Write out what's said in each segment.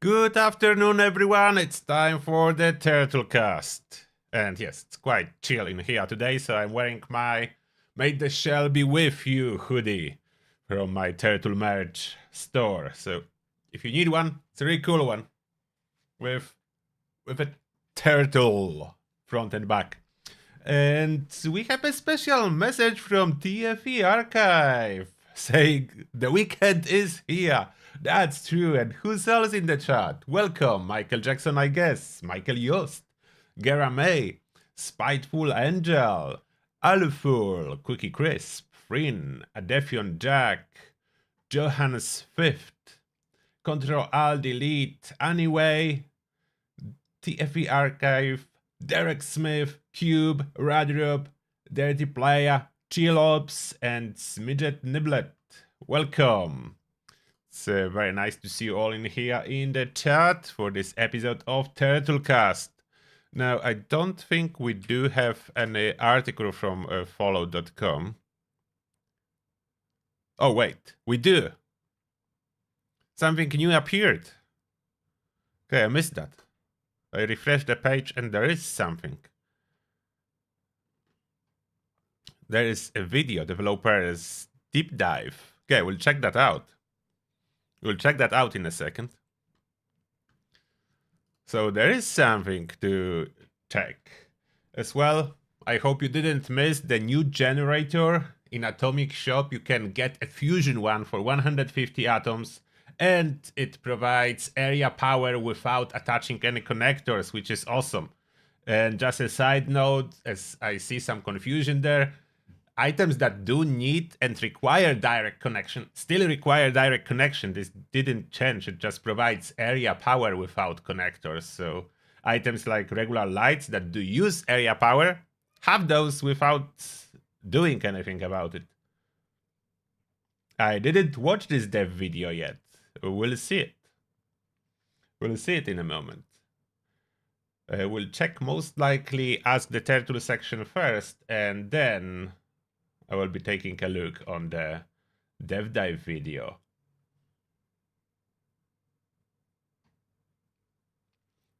Good afternoon, everyone. It's time for the Turtlecast. And yes, it's quite chill in here today, so I'm wearing my May the Shell Be With You hoodie from my Turtle merch store. So if you need one, it's a really cool one with a turtle front and back. And we have a special message from TFE Archive saying the weekend is here. That's true. And who's else in the chat? Welcome, Michael Jackson, I guess, Michael Yost, Gara May, Spiteful Angel, Aluful, Cookie Crisp, Frin, Adefion Jack, Johannes Fifth, Control Alt Delete, Anyway, TFE Archive, Derek Smith, Cube, Radrup, Dirty Playa, Chillops, and Smidget Niblet. Welcome. It's very nice to see you all in here in the chat for this episode of Turtlecast. Now, I don't think we do have any article from follow.com. Oh, wait, we do. Something new appeared. Okay, I missed that. I refresh the page and there is something. There is a video developer's deep dive. Okay, we'll check that out. We'll check that out in a second. So there is something to check. As well, I hope you didn't miss the new generator. In Atomic Shop, you can get a fusion one for 150 atoms. And it provides area power without attaching any connectors, which is awesome. And just a side note, as I see some confusion there, items that do need and require direct connection still require direct connection. This didn't change, it just provides area power without connectors. So items like regular lights that do use area power have those without doing anything about it. I didn't watch this dev video yet. We'll see it. We'll see it in a moment. We'll check most likely Ask the Turtle section first, and then I will be taking a look on the dev dive video.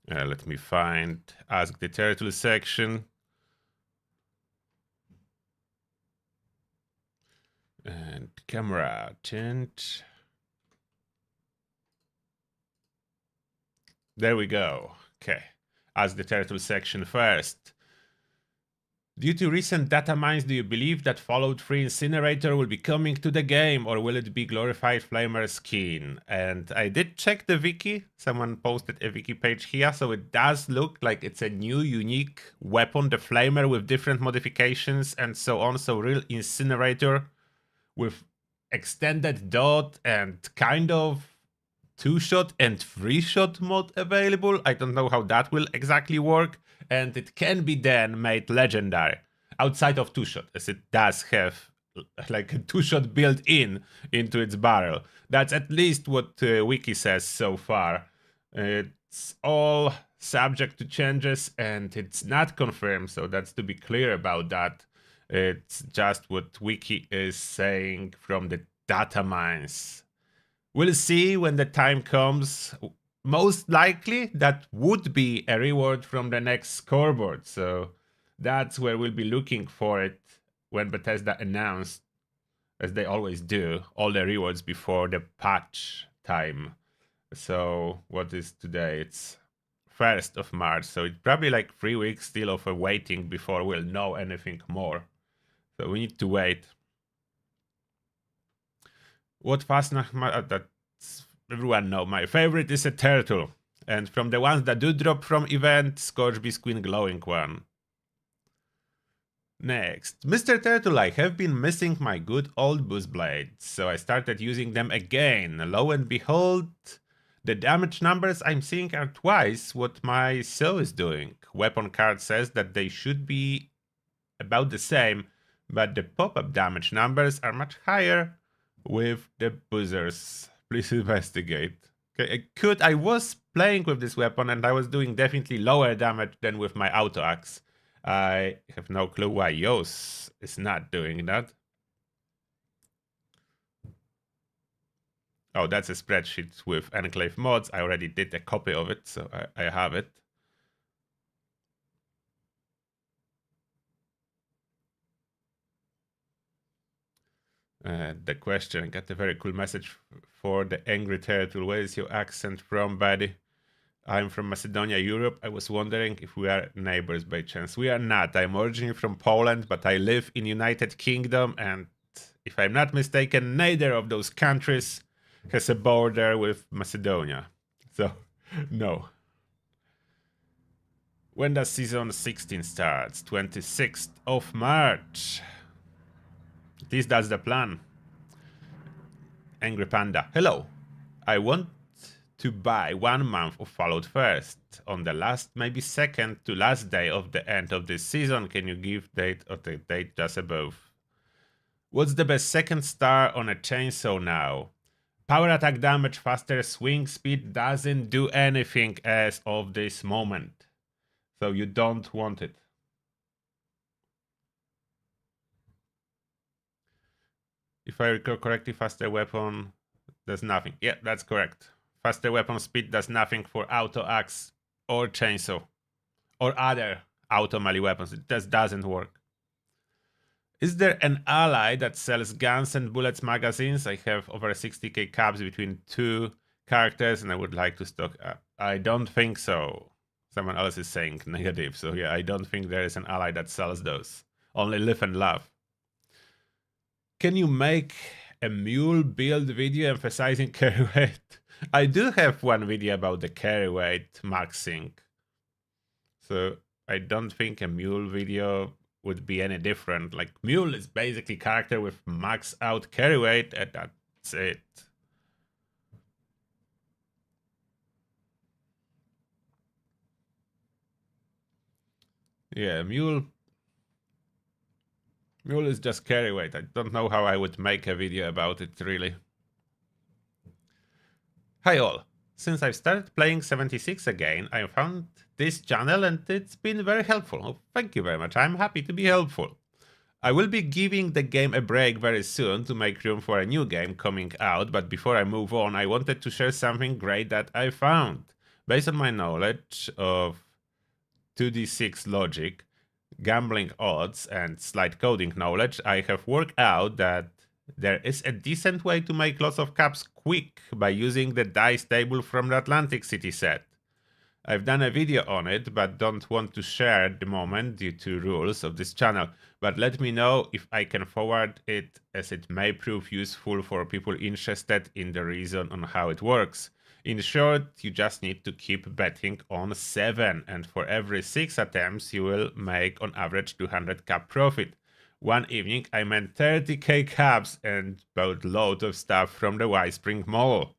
Let me find Ask the Turtle section. And camera tint. There we go. Okay. Ask the Turtle section first. Due to recent data mines, do you believe that Fallout 3 Incinerator will be coming to the game, or will it be glorified Flamer skin? And I did check the wiki. Someone posted a wiki page here, so it does look like it's a new, unique weapon, the Flamer, with different modifications and so on. So real Incinerator with extended dot and kind of 2-shot and 3-shot mod available. I don't know how that will exactly work. And it can be then made legendary outside of 2-shot, as it does have like a 2-shot built into its barrel. That's at least what Wiki says so far. It's all subject to changes and it's not confirmed, so that's to be clear about that. It's just what Wiki is saying from the data mines. We'll see when the time comes. Most likely, that would be a reward from the next scoreboard. So that's where we'll be looking for it when Bethesda announced, as they always do, all the rewards before the patch time. So what is today? It's 1st of March. So it's probably like 3 weeks still of a waiting before we'll know anything more. So we need to wait. What Fastnacht? That's everyone know. My favorite is a turtle. And from the ones that do drop from event, Scorchbee's Queen Glowing one. Next, Mr. Turtle, I have been missing my good old boost blades, so I started using them again. Lo and behold, the damage numbers I'm seeing are twice what my saw is doing. Weapon card says that they should be about the same, but the pop-up damage numbers are much higher with the buzzers. Please investigate. Okay, I was playing with this weapon and I was doing definitely lower damage than with my auto axe. I have no clue why Yos is not doing that. Oh, that's a spreadsheet with Enclave mods. I already did a copy of it, so I have it. The question, got a very cool message for the Angry Turtle. Where is your accent from, buddy? I'm from Macedonia, Europe. I was wondering if we are neighbors by chance. We are not. I'm originally from Poland, but I live in United Kingdom, and if I'm not mistaken, neither of those countries has a border with Macedonia. So, no. When does season 16 starts? 26th of March. At least that's the plan. Angry Panda. Hello. I want to buy 1 month of Fallout first. On the last, maybe second to last day of the end of this season, can you give date or the date just above? What's the best second star on a chainsaw now? Power attack damage, faster swing speed doesn't do anything as of this moment. So you don't want it. If I recall correctly, faster weapon does nothing. Yeah, that's correct. Faster weapon speed does nothing for auto axe or chainsaw or other auto melee weapons. It just doesn't work. Is there an ally that sells guns and bullets magazines? I have over 60k caps between two characters and I would like to stock up. I don't think so. Someone else is saying negative. So yeah, I don't think there is an ally that sells those. Only live and laugh. Can you make a mule build video emphasizing carry weight? I do have one video about the carry weight maxing. So I don't think a mule video would be any different. Like, mule is basically character with max out carry weight, and that's it. Yeah, mule is just carry weight. I don't know how I would make a video about it, really. Hi all. Since I've started playing 76 again, I found this channel and it's been very helpful. Oh, thank you very much. I'm happy to be helpful. I will be giving the game a break very soon to make room for a new game coming out, but before I move on, I wanted to share something great that I found. Based on my knowledge of 2d6 logic, gambling odds, and slight coding knowledge, I have worked out that there is a decent way to make lots of caps quick by using the dice table from the Atlantic City set. I've done a video on it, but don't want to share at the moment due to rules of this channel, but let me know if I can forward it, as it may prove useful for people interested in the reason on how it works. In short, you just need to keep betting on 7, and for every 6 attempts you will make on average 200 cap profit. One evening I made 30k caps and bought loads of stuff from the Y Spring Mall.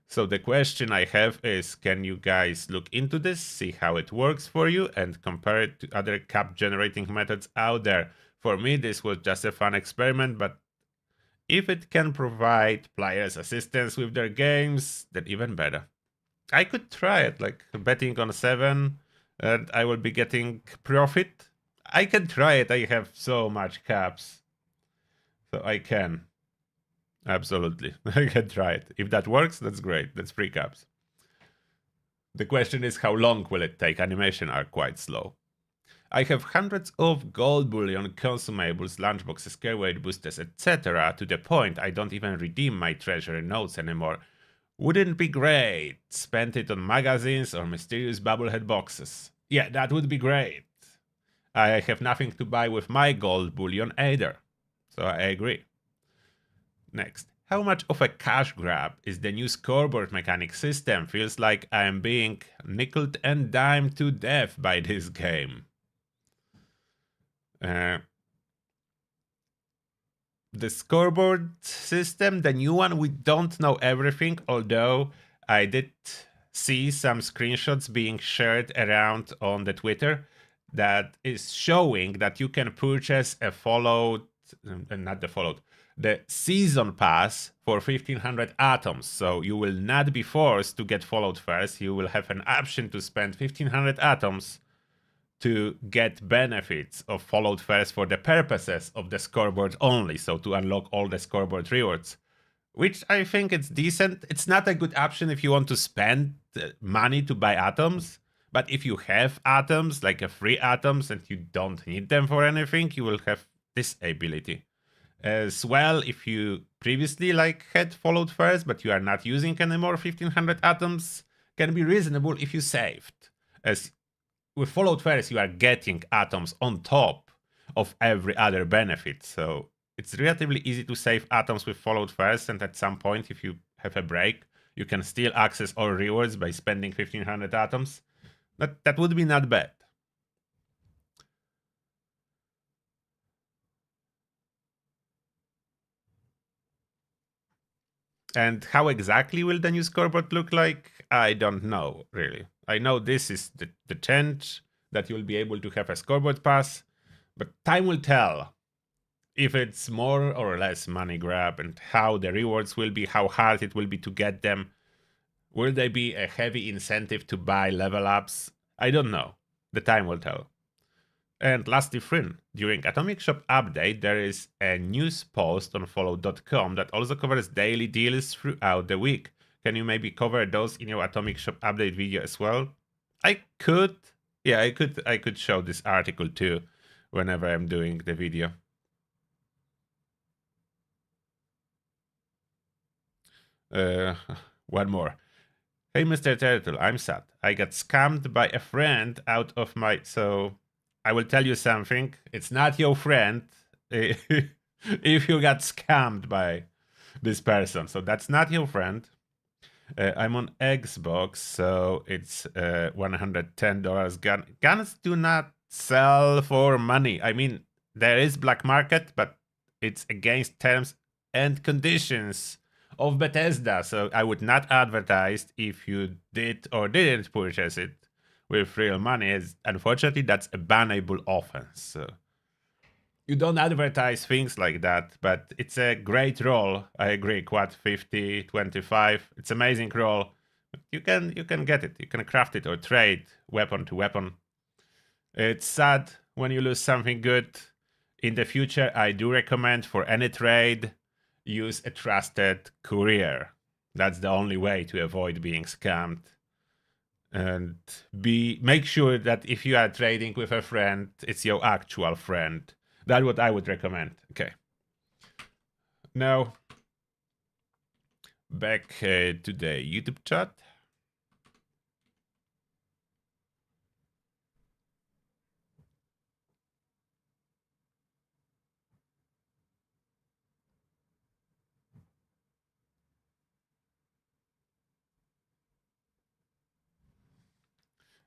So the question I have is, can you guys look into this, see how it works for you, and compare it to other cap generating methods out there? For me, this was just a fun experiment, but if it can provide players assistance with their games, then even better. I could try it, like betting on 7, and I will be getting profit. I can try it, I have so much caps. So I can. Absolutely. I can try it. If that works, that's great. That's 3 caps. The question is, how long will it take? Animation are quite slow. I have hundreds of gold bullion, consumables, lunchboxes, carry weight boosters, etc. to the point I don't even redeem my treasury notes anymore. Wouldn't it be great? Spend it on magazines or mysterious bubblehead boxes. Yeah, that would be great. I have nothing to buy with my gold bullion either. So I agree. Next. How much of a cash grab is the new scoreboard mechanic system? Feels like I am being nickeled and dimed to death by this game. The scoreboard system, the new one, we don't know everything, although I did see some screenshots being shared around on the Twitter that is showing that you can purchase a the season pass for 1500 atoms. So you will not be forced to get Fallout first. You will have an option to spend 1500 atoms to get benefits of Fallout first for the purposes of the scoreboard only. So to unlock all the scoreboard rewards. which I think it's decent. It's not a good option if you want to spend money to buy atoms, but if you have atoms, like free atoms, and you don't need them for anything, you will have this ability. As well, if you previously had followed first, but you are not using anymore 1500 atoms, can be reasonable if you saved. As with followed first, you are getting atoms on top of every other benefit, so it's relatively easy to save atoms with followed first, and at some point, if you have a break, you can still access all rewards by spending 1500 atoms. That would be not bad. And how exactly will the new scoreboard look like? I don't know, really. I know this is the change, that you'll be able to have a scoreboard pass, but time will tell if it's more or less money grab, and how the rewards will be, how hard it will be to get them. Will there be a heavy incentive to buy level ups? I don't know. The time will tell. And lastly, Frin, during Atomic Shop update, there is a news post on follow.com that also covers daily deals throughout the week. Can you maybe cover those in your Atomic Shop update video as well? I could. Yeah, I could show this article too whenever I'm doing the video. One more. Hey, Mr. Turtle, I'm sad. I got scammed by a friend out of my... So, I will tell you something. It's not your friend if you got scammed by this person. So, that's not your friend. I'm on Xbox, so it's $110. Guns do not sell for money. I mean, there is black market, but it's against terms and conditions of Bethesda, so I would not advertise if you did or didn't purchase it with real money, as unfortunately that's a bannable offense. So you don't advertise things like that, but it's a great roll. I agree. Quad 50, 25. It's amazing roll. You can get it. You can craft it or trade weapon to weapon. It's sad when you lose something good. In the future, I do recommend for any trade, use a trusted courier. That's the only way to avoid being scammed. And make sure that if you are trading with a friend, it's your actual friend. That's what I would recommend. Okay. Now, back to the YouTube chat.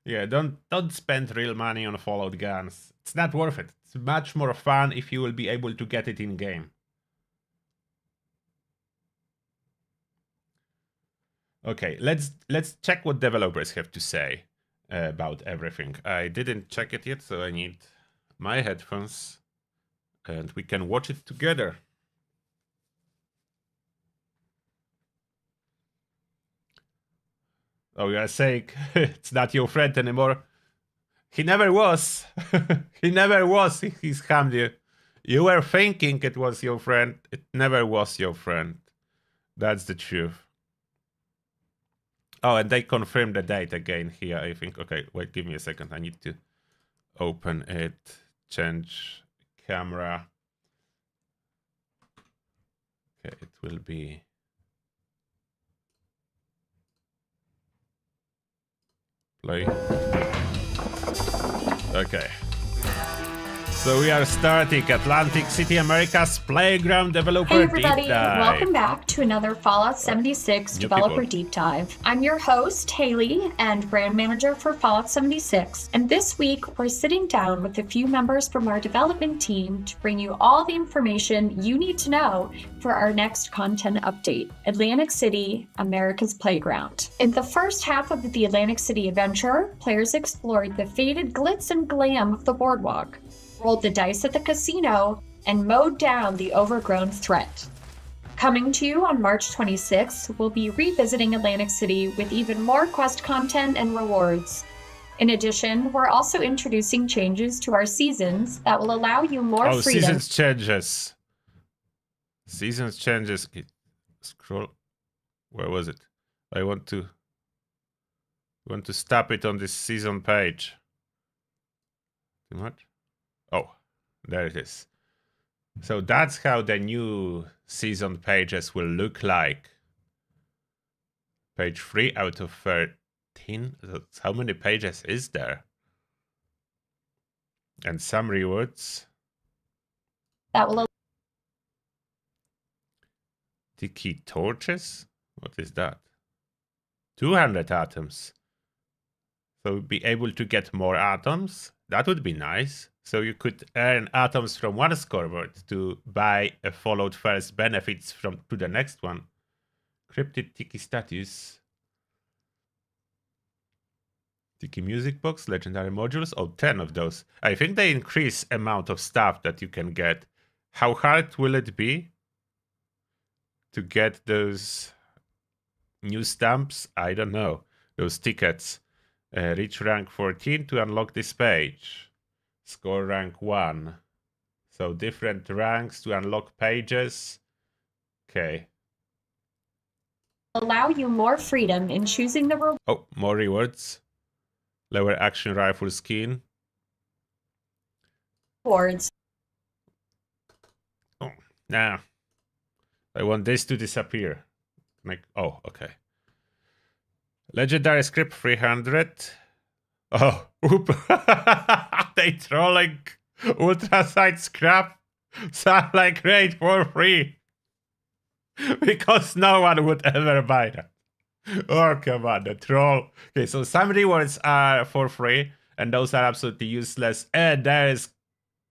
Yeah, don't spend real money on Fallout guns. It's not worth it. It's much more fun if you will be able to get it in game. Okay, let's check what developers have to say about everything. I didn't check it yet, so I need my headphones, and we can watch it together. Oh, you are saying it's not your friend anymore? He never was. He never was. He scammed you. You were thinking it was your friend. It never was your friend. That's the truth. Oh, and they confirmed the date again here, I think. Okay, wait, give me a second. I need to open it, change camera. Okay, it will be... play. Okay. So we are starting Atlantic City America's Playground Developer Hey everybody, Deep Dive. welcome back to another Fallout 76 Developer Deep Dive. I'm your host, Haley, and brand manager for Fallout 76. And this week, we're sitting down with a few members from our development team to bring you all the information you need to know for our next content update, Atlantic City, America's Playground. In the first half of the Atlantic City adventure, players explored the faded glitz and glam of the boardwalk, rolled the dice at the casino, and mowed down the overgrown threat. Coming to you on March 26th, we'll be revisiting Atlantic City with even more quest content and rewards. In addition, we're also introducing changes to our seasons that will allow you more freedom. Seasons changes. scroll. Where was it? I want to stop it on this season page. Too much? Oh, there it is. So that's how the new season pages will look like. Page 3 out of 13. That's how many pages is there? And some rewards. That will Tiki torches? What is that? 200 atoms. So we'll be able to get more atoms. That would be nice. So you could earn atoms from one scoreboard to buy a Fallout First benefits to the next one. Cryptid Tiki status. Tiki music box, legendary modules. Oh, 10 of those. I think they increase amount of stuff that you can get. How hard will it be to get those new stamps? I don't know. Those tickets. Reach rank 14 to unlock this page. Score rank 1. So different ranks to unlock pages. Okay. allow you more freedom in choosing the Oh, more rewards. Lower action rifle skin. rewards. Oh, nah. I want this to disappear. Oh, okay. Legendary script 300. Oh, oop. They trolling ultraside scrap. Sunlight grade for free. Because no one would ever buy that. Oh, come on, the troll. Okay, so some rewards are for free, and those are absolutely useless. And there is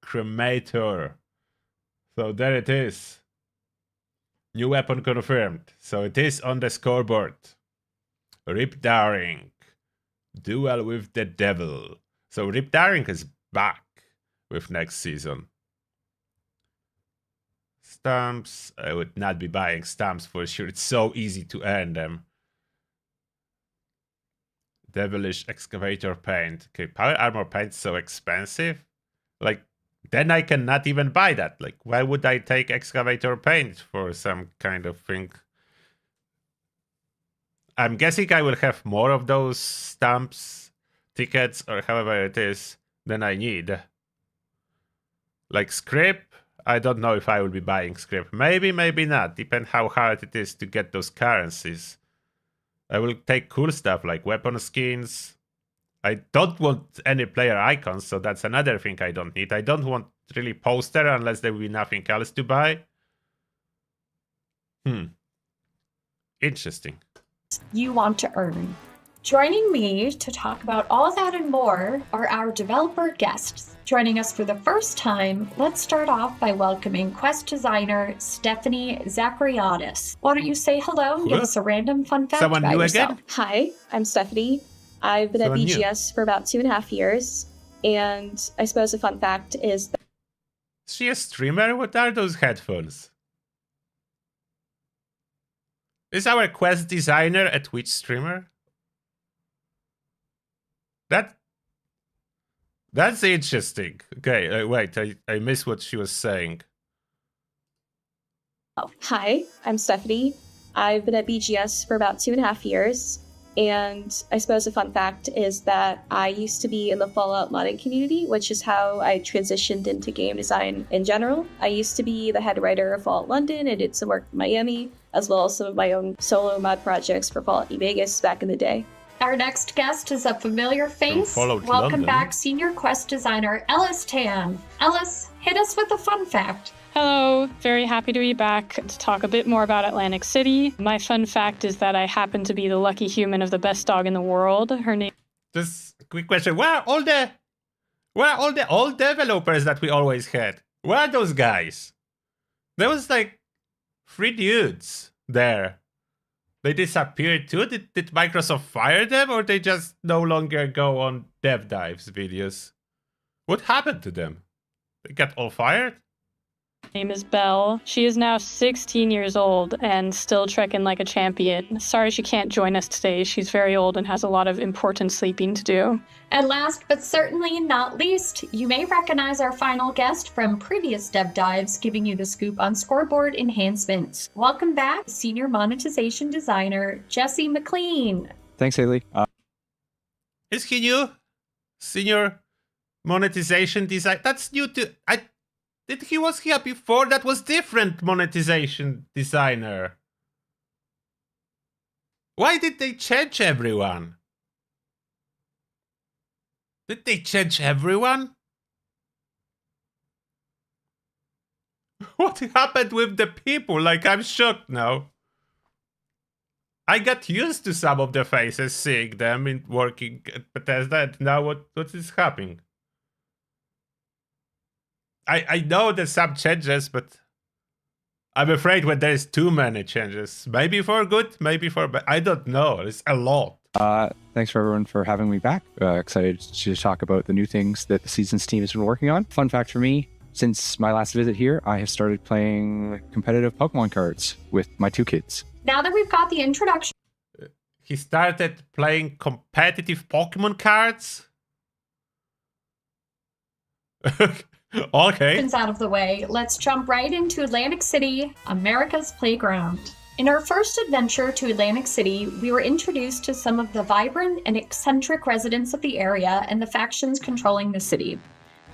Cremator. So there it is. New weapon confirmed. So it is on the scoreboard. Rip Daring. Duel with the Devil. So Rip Daring is back with next season. Stamps. I would not be buying stamps for sure. It's so easy to earn them. Devilish excavator paint. Okay, power armor paint so expensive. Like, then I cannot even buy that. Like, why would I take excavator paint for some kind of thing? I'm guessing I will have more of those stamps, tickets, or however it is, than I need. Like script, I don't know if I will be buying script. Maybe, maybe not. Depends how hard it is to get those currencies. I will take cool stuff like weapon skins. I don't want any player icons, so that's another thing I don't need. I don't want really poster unless there will be nothing else to buy. Interesting. You want to earn. Joining me to talk about all that and more are our developer guests. Joining us for the first time, let's start off by welcoming quest designer Stephanie Zachariadis. Why don't you say hello and give us a random fun fact Someone about new yourself? again? Hi, I'm Stephanie. I've been at BGS for about 2.5 years, and I suppose a fun fact is that Is she a streamer? What are those headphones? Is our quest designer a Twitch streamer? That's interesting. Okay, wait, I missed what she was saying. Hi, I'm Stephanie. I've been at BGS for about 2.5 years, and I suppose a fun fact is that I used to be in the Fallout modding community, which is how I transitioned into game design in general. I used to be the head writer of Fallout London and did some work in Miami, as well as some of my own solo mod projects for Fallout New Vegas back in the day. Our next guest is a familiar face. Welcome Welcome back, senior quest designer Ellis Tan. Ellis, hit us with a fun fact. Hello, very happy to be back to talk a bit more about Atlantic City. My fun fact is that I happen to be the lucky human of the best dog in the world. Her name. Just a quick question: Where are all the old developers that we always had? Where are those guys? There was like 3 dudes there. They disappeared too? Did Microsoft fire them, or they just no longer go on dev dives videos? What happened to them? They got all fired? Name is Belle. She is now 16 years old and still trekking like a champion. Sorry she can't join us today. She's very old and has a lot of important sleeping to do. And last but certainly not least, you may recognize our final guest from previous dev dives, giving you the scoop on scoreboard enhancements. Welcome back, Senior Monetization Designer Jesse McLean. Thanks, Haley. Is he new? Senior monetization design? That's new to... Was here before? That was different monetization designer. Why did they change everyone? Did they change everyone? What happened with the people? Like, I'm shocked now. I got used to some of the faces, seeing them in working at Bethesda, and now what is happening? I know there's some changes, but I'm afraid when there's too many changes. Maybe for good, maybe for bad. I don't know. It's a lot. Thanks for everyone for having me back. Excited to talk about the new things that the Seasons team has been working on. Fun fact for me, since my last visit here, I have started playing competitive Pokemon cards with my 2 kids. Now that we've got the introduction, He started playing competitive Pokemon cards? Okay. out of the way, let's jump right into Atlantic City, America's playground. In our first adventure to Atlantic City, we were introduced to some of the vibrant and eccentric residents of the area and the factions controlling the city.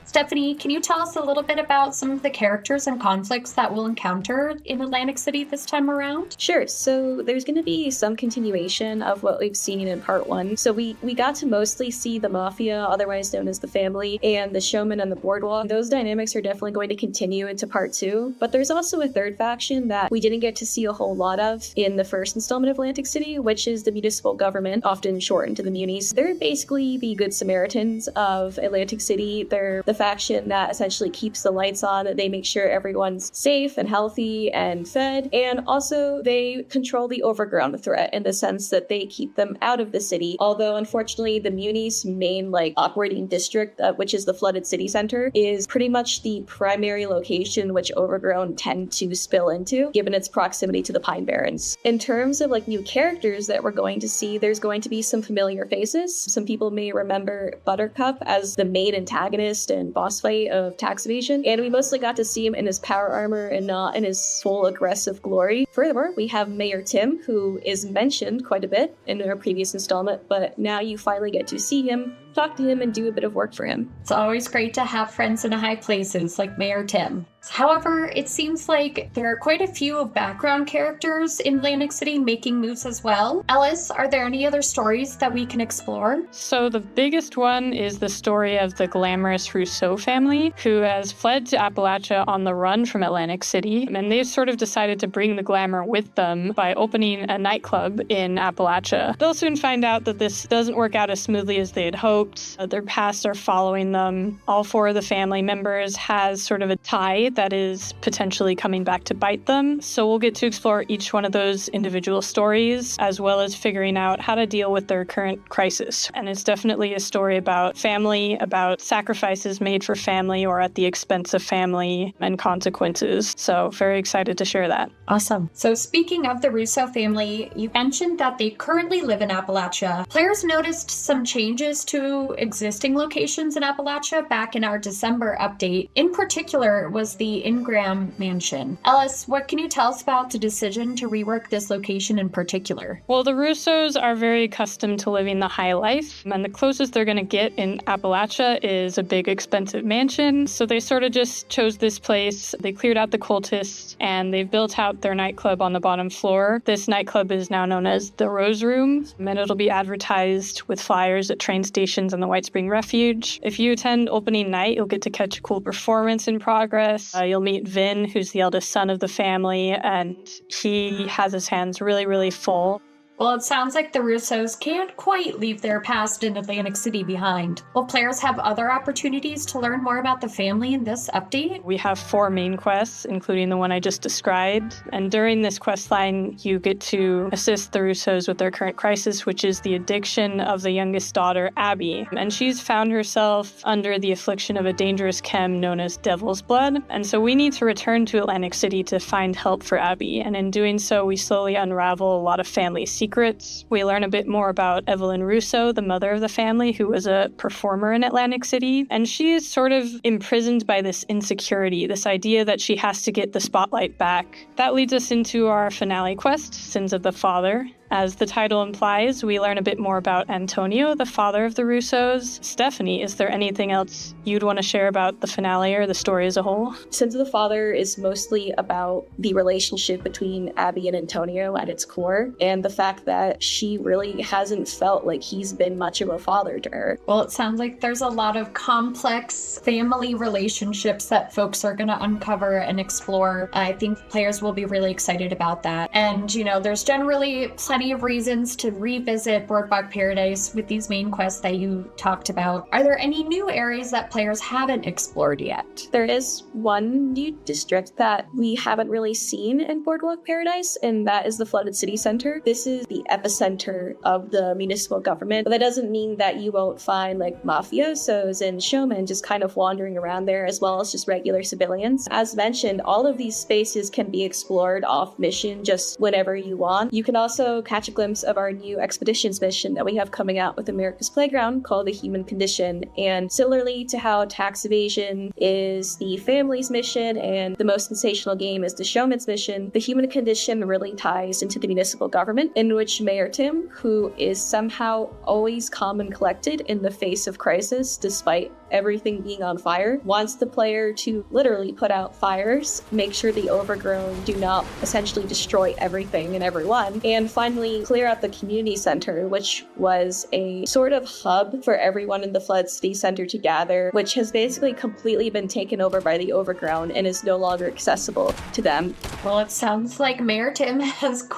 Stephanie, can you tell us a little bit about some of the characters and conflicts that we'll encounter in Atlantic City this time around? Sure. So there's going to be some continuation of what we've seen in part 1. So we got to mostly see the Mafia, otherwise known as the Family, and the Showman and the Boardwalk. Those dynamics are definitely going to continue into part 2. But there's also a third faction that we didn't get to see a whole lot of in the first installment of Atlantic City, which is the municipal government, often shortened to the Munis. They're basically the Good Samaritans of Atlantic City. They're the faction that essentially keeps the lights on. They make sure everyone's safe and healthy and fed, and also they control the overground threat in the sense that they keep them out of the city. Although unfortunately the Munis' main operating district, which is the flooded city center, is pretty much the primary location which overgrown tend to spill into, given its proximity to the Pine Barrens. In terms of new characters that we're going to see, there's going to be some familiar faces. Some people may remember Buttercup as the main antagonist and boss fight of tax evasion, and we mostly got to see him in his power armor and not in his full aggressive glory. Furthermore, we have Mayor Tim, who is mentioned quite a bit in our previous installment, but now you finally get to see him, talk to him, and do a bit of work for him. It's always great to have friends in high places like Mayor Tim. However, it seems like there are quite a few background characters in Atlantic City making moves as well. Ellis, are there any other stories that we can explore? So the biggest one is the story of the glamorous Rousseau family, who has fled to Appalachia on the run from Atlantic City, and they've sort of decided to bring the glamour with them by opening a nightclub in Appalachia. They'll soon find out that this doesn't work out as smoothly as they had hoped. Their pasts are following them. All 4 of the family members has sort of a tie that is potentially coming back to bite them. So we'll get to explore each one of those individual stories, as well as figuring out how to deal with their current crisis. And it's definitely a story about family, about sacrifices made for family or at the expense of family, and consequences. So very excited to share that. Awesome. So speaking of the Russo family, you mentioned that they currently live in Appalachia. Players noticed some changes to existing locations in Appalachia back in our December update. In particular was the Ingram Mansion. Ellis, what can you tell us about the decision to rework this location in particular? Well, the Russos are very accustomed to living the high life, and the closest they're going to get in Appalachia is a big, expensive mansion. So they sort of just chose this place. They cleared out the cultists, and they've built out their nightclub on the bottom floor. This nightclub is now known as the Rose Room, and it'll be advertised with flyers at train stations and the White Spring Refuge. If you attend opening night, you'll get to catch a cool performance in progress. You'll meet Vin, who's the eldest son of the family, and he has his hands really, really full. Well, it sounds like the Russos can't quite leave their past in Atlantic City behind. Will players have other opportunities to learn more about the family in this update? We have 4 main quests, including the one I just described. And during this quest line, you get to assist the Russos with their current crisis, which is the addiction of the youngest daughter, Abby. And she's found herself under the affliction of a dangerous chem known as Devil's Blood. And so we need to return to Atlantic City to find help for Abby. And in doing so, we slowly unravel a lot of family secrets. We learn a bit more about Evelyn Russo, the mother of the family, who was a performer in Atlantic City. And she is sort of imprisoned by this insecurity, this idea that she has to get the spotlight back. That leads us into our finale quest, Sins of the Father. As the title implies, we learn a bit more about Antonio, the father of the Russos. Stephanie, is there anything else you'd want to share about the finale or the story as a whole? Sins of the Father is mostly about the relationship between Abby and Antonio at its core, and the fact that she really hasn't felt like he's been much of a father to her. Well, it sounds like there's a lot of complex family relationships that folks are going to uncover and explore. I think players will be really excited about that. And, there's generally plenty of reasons to revisit Boardwalk Paradise with these main quests that you talked about. Are there any new areas that players haven't explored yet? There is one new district that we haven't really seen in Boardwalk Paradise, and that is the Flooded City Center. This is the epicenter of the municipal government, but that doesn't mean that you won't find mafiosos and showmen just kind of wandering around there, as well as just regular civilians. As mentioned, all of these spaces can be explored off mission just whenever you want. You can also catch a glimpse of our new expeditions mission that we have coming out with America's Playground called The Human Condition. And similarly to how tax evasion is the family's mission and the most sensational game is the showman's mission, The Human Condition really ties into the municipal government, in which Mayor Tim, who is somehow always calm and collected in the face of crisis despite everything being on fire, wants the player to literally put out fires, make sure the overgrown do not essentially destroy everything and everyone, and finally clear out the community center, which was a sort of hub for everyone in the Flood City Center to gather, which has basically completely been taken over by the overgrown and is no longer accessible to them. Well, it sounds like Mayor Tim has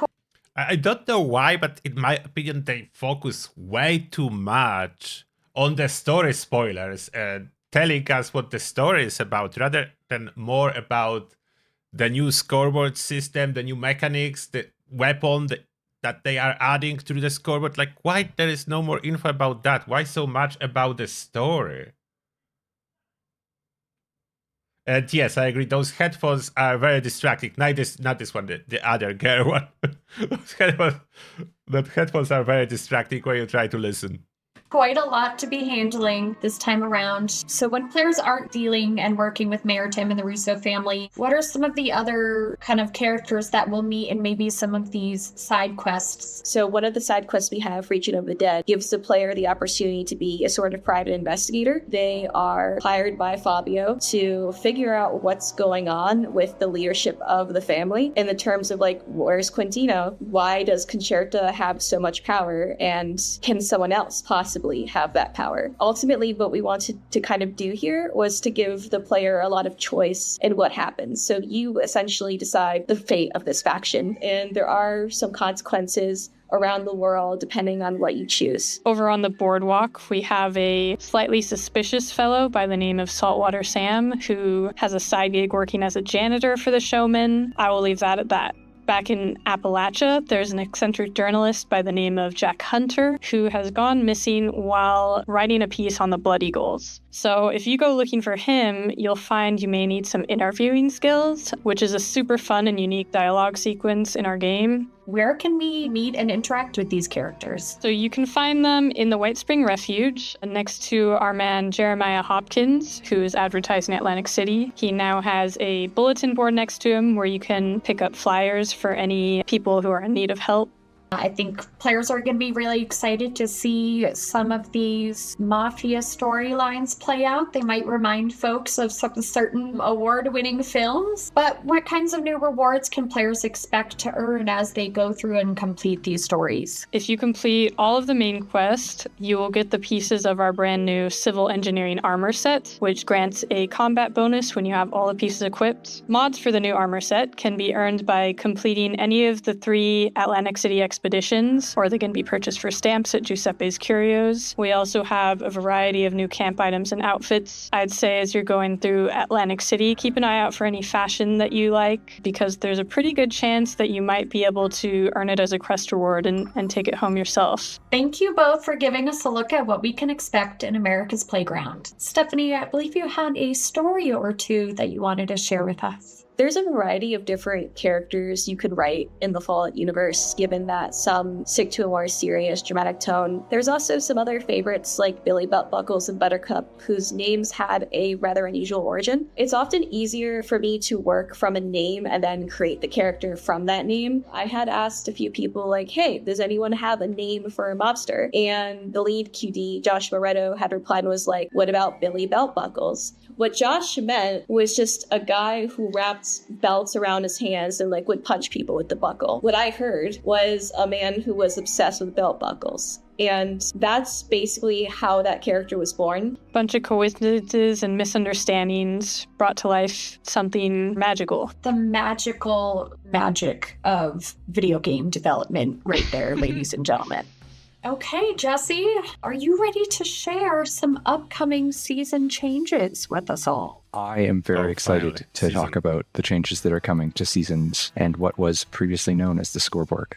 I don't know why, but in my opinion, they focus way too much on the story spoilers, telling us what the story is about, rather than more about the new scoreboard system, the new mechanics, the weapon that they are adding to the scoreboard. Why there is no more info about that? Why so much about the story? And yes, I agree. Those headphones are very distracting. Not this one, the other girl one. Those headphones are very distracting when you try to listen. Quite a lot to be handling this time around. So when players aren't dealing and working with Mayor Tim and the Russo family, what are some of the other kind of characters that we'll meet in maybe some of these side quests? So one of the side quests we have, Region of the Dead, gives the player the opportunity to be a sort of private investigator. They are hired by Fabio to figure out what's going on with the leadership of the family in the terms of where's Quintino? Why does Concerta have so much power? And can someone else possibly have that power? Ultimately, what we wanted to kind of do here was to give the player a lot of choice in what happens. So you essentially decide the fate of this faction, and there are some consequences around the world depending on what you choose. Over on the boardwalk, we have a slightly suspicious fellow by the name of Saltwater Sam, who has a side gig working as a janitor for the showman. I will leave that at that. Back in Appalachia, there's an eccentric journalist by the name of Jack Hunter who has gone missing while writing a piece on the Blood Eagles. So if you go looking for him, you'll find you may need some interviewing skills, which is a super fun and unique dialogue sequence in our game. Where can we meet and interact with these characters? So you can find them in the White Spring Refuge next to our man Jeremiah Hopkins, who is advertising Atlantic City. He now has a bulletin board next to him where you can pick up flyers for any people who are in need of help. I think players are going to be really excited to see some of these mafia storylines play out. They might remind folks of some certain award-winning films. But what kinds of new rewards can players expect to earn as they go through and complete these stories? If you complete all of the main quest, you will get the pieces of our brand new civil engineering armor set, which grants a combat bonus when you have all the pieces equipped. Mods for the new armor set can be earned by completing any of the 3 Atlantic City expeditions expeditions, or they can be purchased for stamps at Giuseppe's Curios. We also have a variety of new camp items and outfits. I'd say as you're going through Atlantic City, keep an eye out for any fashion that you like, because there's a pretty good chance that you might be able to earn it as a quest reward and take it home yourself. Thank you both for giving us a look at what we can expect in America's Playground. Stephanie, I believe you had a story or two that you wanted to share with us. There's a variety of different characters you could write in the Fallout universe, given that some stick to a more serious, dramatic tone. There's also some other favorites like Billy Belt Buckles and Buttercup, whose names had a rather unusual origin. It's often easier for me to work from a name and then create the character from that name. I had asked a few people like, hey, does anyone have a name for a mobster? And the lead QD, Josh Moretto, had replied and was like, what about Billy Belt Buckles? What Josh meant was just a guy who wrapped belts around his hands and would punch people with the buckle. What I heard was a man who was obsessed with belt buckles. And that's basically how that character was born. Bunch of coincidences and misunderstandings brought to life something magical. The magical magic of video game development right there, ladies and gentlemen. Okay, Jesse, are you ready to share some upcoming season changes with us all? I am very excited to talk about the changes that are coming to seasons and what was previously known as the scoreboard.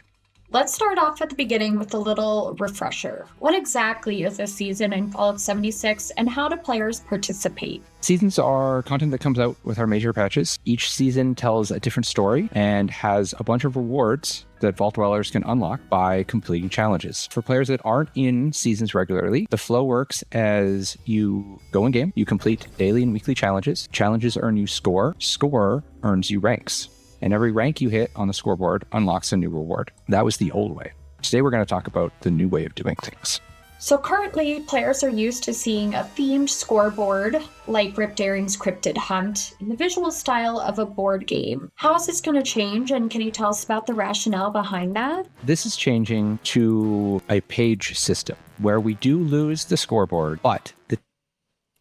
Let's start off at the beginning with a little refresher. What exactly is a season in Fallout 76 and how do players participate? Seasons are content that comes out with our major patches. Each season tells a different story and has a bunch of rewards that Vault Dwellers can unlock by completing challenges. For players that aren't in seasons regularly, the flow works as you go in game, you complete daily and weekly challenges. Challenges earn you score. Score earns you ranks. And every rank you hit on the scoreboard unlocks a new reward. That was the old way. Today we're going to talk about the new way of doing things. So currently, players are used to seeing a themed scoreboard, like Rip Daring's Cryptid Hunt, in the visual style of a board game. How is this going to change, and can you tell us about the rationale behind that? This is changing to a page system, where we do lose the scoreboard, but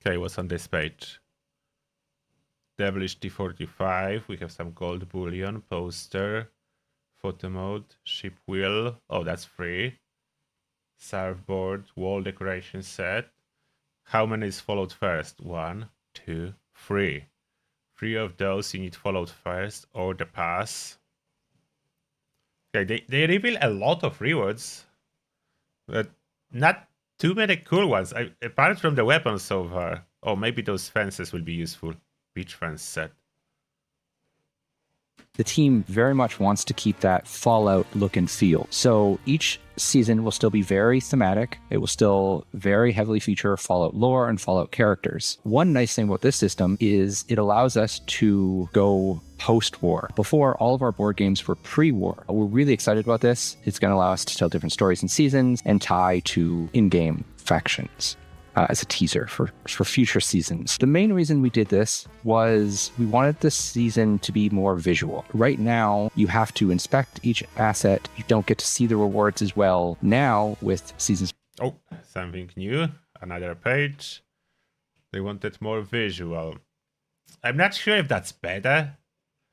Okay, what's on this page? Devilish D45, we have some gold bullion, poster, photo mode, ship wheel. Oh, that's free. Surfboard, wall decoration set. How many is followed first? 1, 2, 3. 3 of those you need followed first or the pass. Okay, they reveal a lot of rewards, but not too many cool ones, apart from the weapons so far. Oh, maybe those fences will be useful. Beach fence set. The team very much wants to keep that Fallout look and feel. So each season will still be very thematic. It will still very heavily feature Fallout lore and Fallout characters. One nice thing about this system is it allows us to go post-war. Before, all of our board games were pre-war. We're really excited about this. It's going to allow us to tell different stories in seasons and tie to in-game factions. As a teaser for future seasons. The main reason we did this was we wanted the season to be more visual. Right now, you have to inspect each asset. You don't get to see the rewards as well. Now, with seasons... Oh, something new. Another page. They wanted more visual. I'm not sure if that's better.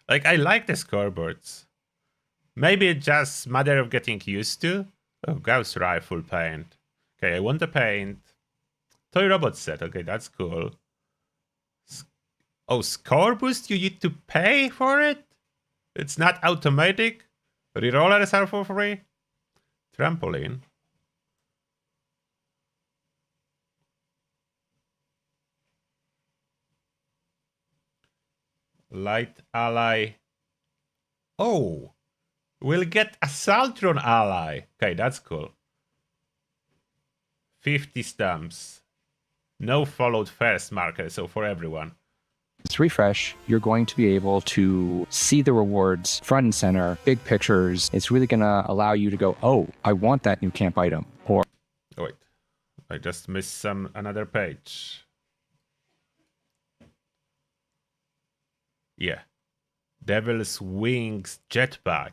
I like the scoreboards. Maybe it's just a matter of getting used to. Oh, Gauss rifle paint. Okay, I want the paint. Toy robot set. Okay, that's cool. Oh, score boost? You need to pay for it? It's not automatic? Rerollers are for free? Trampoline. Light ally. Oh, we'll get Assaultron ally. Okay, that's cool. 50 stamps. No followed first marker, so for everyone. It's refresh. You're going to be able to see the rewards front and center, big pictures. It's really going to allow you to go, oh, I want that new camp item. Or, oh, wait, I just missed another page. Yeah. Devil's Wings jetpack.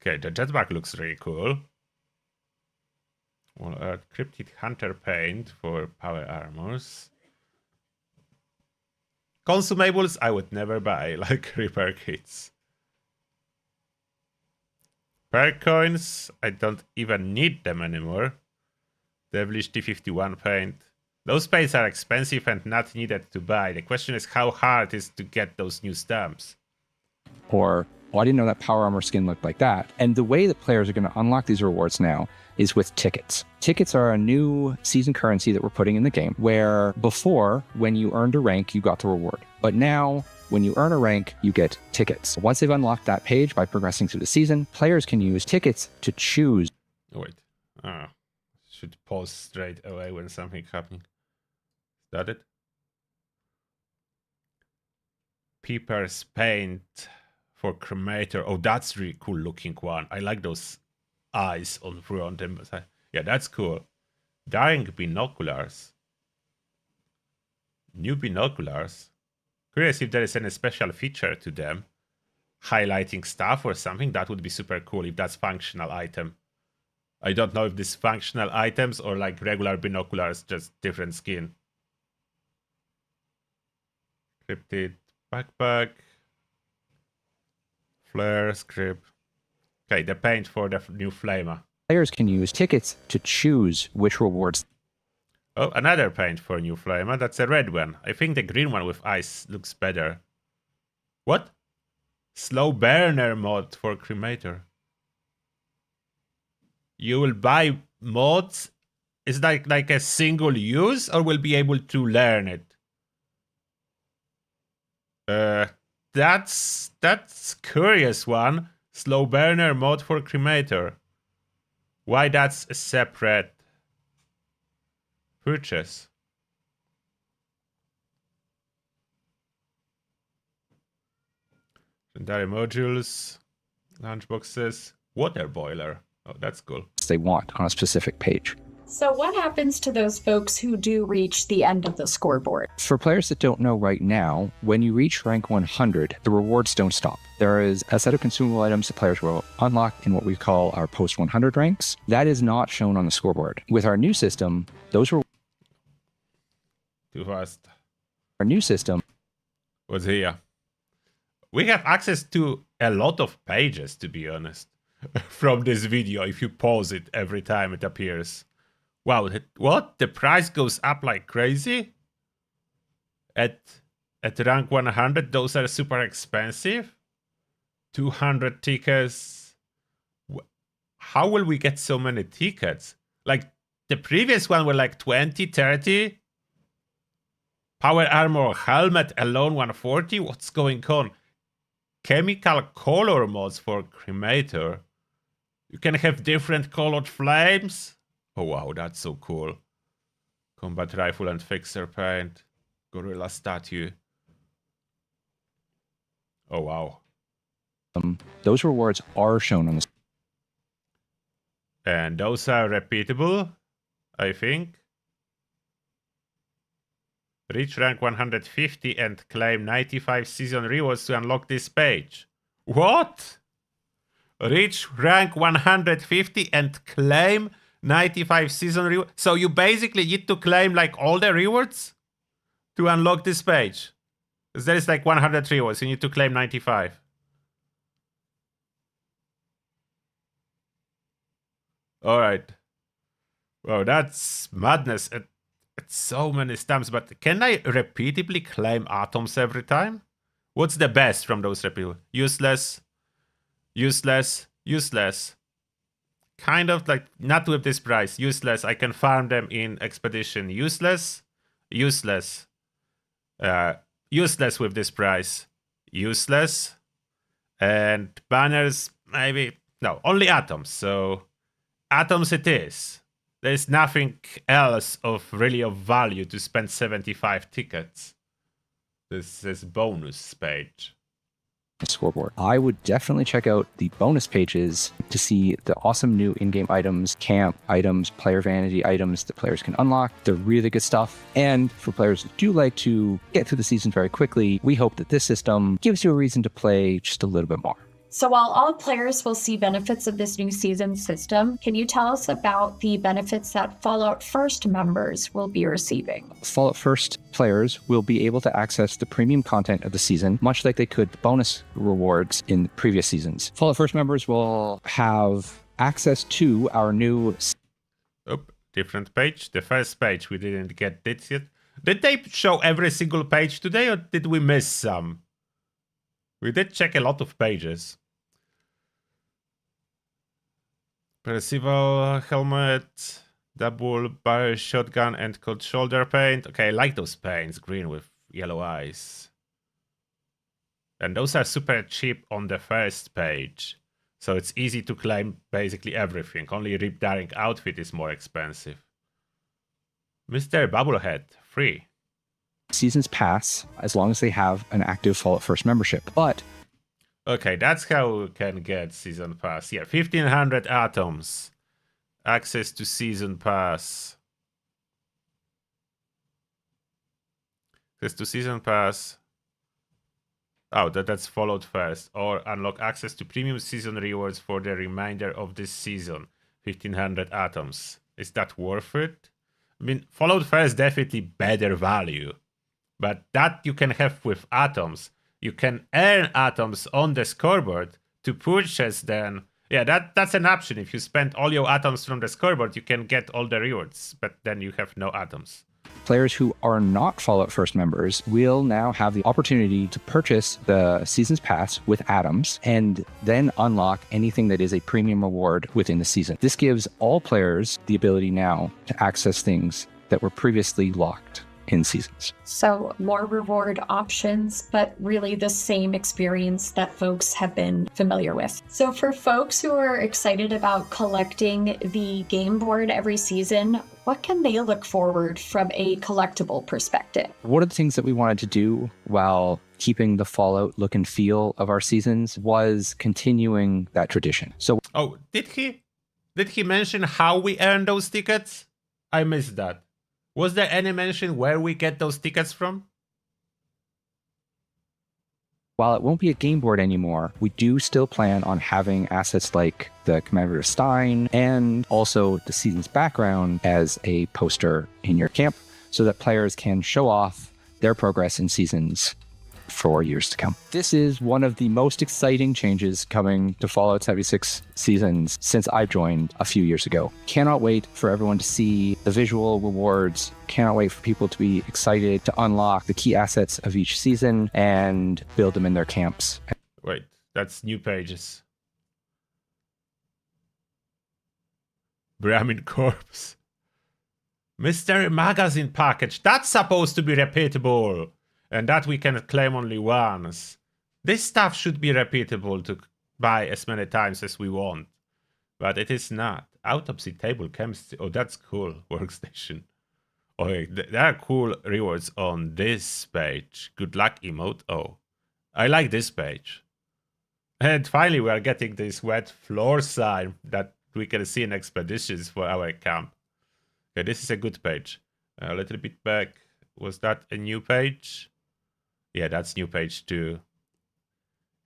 Okay, the jetpack looks really cool. Well, Cryptid Hunter paint for power armors. Consumables I would never buy, like repair kits. Perk coins, I don't even need them anymore. Devilish T51 paint. Those paints are expensive and not needed to buy. The question is how hard it is to get those new stamps. Or, oh, I didn't know that power armor skin looked like that. And the way that players are going to unlock these rewards now is with tickets. Tickets are a new season currency that we're putting in the game, where before, when you earned a rank, you got the reward. But now, when you earn a rank, you get tickets. Once they've unlocked that page by progressing through the season, players can use tickets to choose. Oh, wait. Should pause straight away when something's happening. Is that it? Peeper's paint for cremator. Oh, that's really cool looking one. I like those eyes on front. Yeah, that's cool. Dying binoculars. New binoculars. Curious if there is any special feature to them. Highlighting stuff or something. That would be super cool if that's functional item. I don't know if this functional items or like regular binoculars, just different skin. Cryptid backpack. Flare script. Okay, the paint for the new flamer. Players can use tickets to choose which rewards. Oh, another paint for new flamer. That's a red one. I think the green one with ice looks better. What? Slow burner mod for cremator. You will buy mods? Is that like a single use or will be able to learn it? That's curious one. Slow burner mod for cremator. Why that's a separate purchase? Legendary modules, lunchboxes, water boiler. Oh, that's cool. They want on a specific page. So what happens to those folks who do reach the end of the scoreboard? For players that don't know right now, when you reach rank 100, the rewards don't stop. There is a set of consumable items that players will unlock in what we call our post 100 ranks. That is not shown on the scoreboard. With our new system, those were too fast. Our new system was here. We have access to a lot of pages, to be honest, from this video, if you pause it every time it appears. Wow, what? The price goes up like crazy? At rank 100, those are super expensive? 200 tickets? How will we get so many tickets? Like, the previous one were like 20, 30? Power armor helmet alone 140? What's going on? Chemical color mods for cremator. You can have different colored flames. Oh wow, that's so cool. Combat rifle and fixer paint. Gorilla statue. Oh wow. Those rewards are shown on the. And those are repeatable, I think. Reach rank 150 and claim 95 season rewards to unlock this page. What? Reach rank 150 and claim 95 season rewards? So you basically need to claim like all the rewards to unlock this page. Because there is like 100 rewards, you need to claim 95. Alright. Wow, that's madness. It's so many stamps, but can I repeatedly claim atoms every time? What's the best from those repeatable? Useless, useless, useless. Kind of like, not with this price. Useless, I can farm them in expedition. Useless, useless. Useless with this price. Useless. And banners, maybe. No, only atoms. So, atoms it is. There's nothing else of really of value to spend 75 tickets. This is bonus page. Scoreboard. I would definitely check out the bonus pages to see the awesome new in-game items, camp items, player vanity items that players can unlock. They're really good stuff. And for players who do like to get through the season very quickly, we hope that this system gives you a reason to play just a little bit more. So while all players will see benefits of this new season system, can you tell us about the benefits that Fallout First members will be receiving? Fallout First players will be able to access the premium content of the season, much like they could the bonus rewards in previous seasons. Fallout First members will have access to our new... Different page. The first page, we didn't get this yet. Did they show every single page today, or did we miss some? We did check a lot of pages. Percival helmet, double barrel shotgun, and cold shoulder paint. Okay, I like those paints, green with yellow eyes. And those are super cheap on the first page. So it's easy to claim basically everything. Only Rip Daring outfit is more expensive. Mr. Bubblehead, free. Seasons pass as long as they have an active Fallout First membership. But okay, that's how we can get Season Pass. Yeah, 1,500 atoms. Access to Season Pass. Access to Season Pass. Oh, that's Fallout First. Or unlock access to premium season rewards for the remainder of this season. 1,500 atoms. Is that worth it? I mean, Fallout First definitely better value. But that you can have with atoms. You can earn atoms on the scoreboard to purchase then. Yeah, that's an option. If you spend all your atoms from the scoreboard, you can get all the rewards. But then you have no atoms. players who are not Fallout First members will now have the opportunity to purchase the Seasons Pass with atoms and then unlock anything that is a premium reward within the season. This gives all players the ability now to access things that were previously locked in seasons. So more reward options, but really the same experience that folks have been familiar with. So for folks who are excited about collecting the game board every season, what can they look forward from a collectible perspective? One of the things that we wanted to do while keeping the Fallout look and feel of our seasons was continuing that tradition. So, did he mention how we earn those tickets? I missed that. Was there any mention where we get those tickets from? while it won't be a game board anymore, we do still plan on having assets like the Commemorative Stein and also the season's background as a poster in your camp so that players can show off their progress in seasons for years to come. This is one of the most exciting changes coming to Fallout 76 seasons since I joined a few years ago. Cannot wait for everyone to see the visual rewards. Cannot wait for people to be excited to unlock the key assets of each season and build them in their camps. Wait, that's new pages. Brahmin Corpse. Mystery Magazine package. That's supposed to be repeatable. And that we can claim only once. This stuff should be repeatable to buy as many times as we want. But it is not. Autopsy table chemistry. Oh, that's cool. Workstation. Okay, there are cool rewards on this page. Good luck emote. Oh, I like this page. And finally, we are getting this wet floor sign that we can see in expeditions for our camp. Okay, this is a good page. A little bit back. Was that a new page? Yeah, that's new page 2.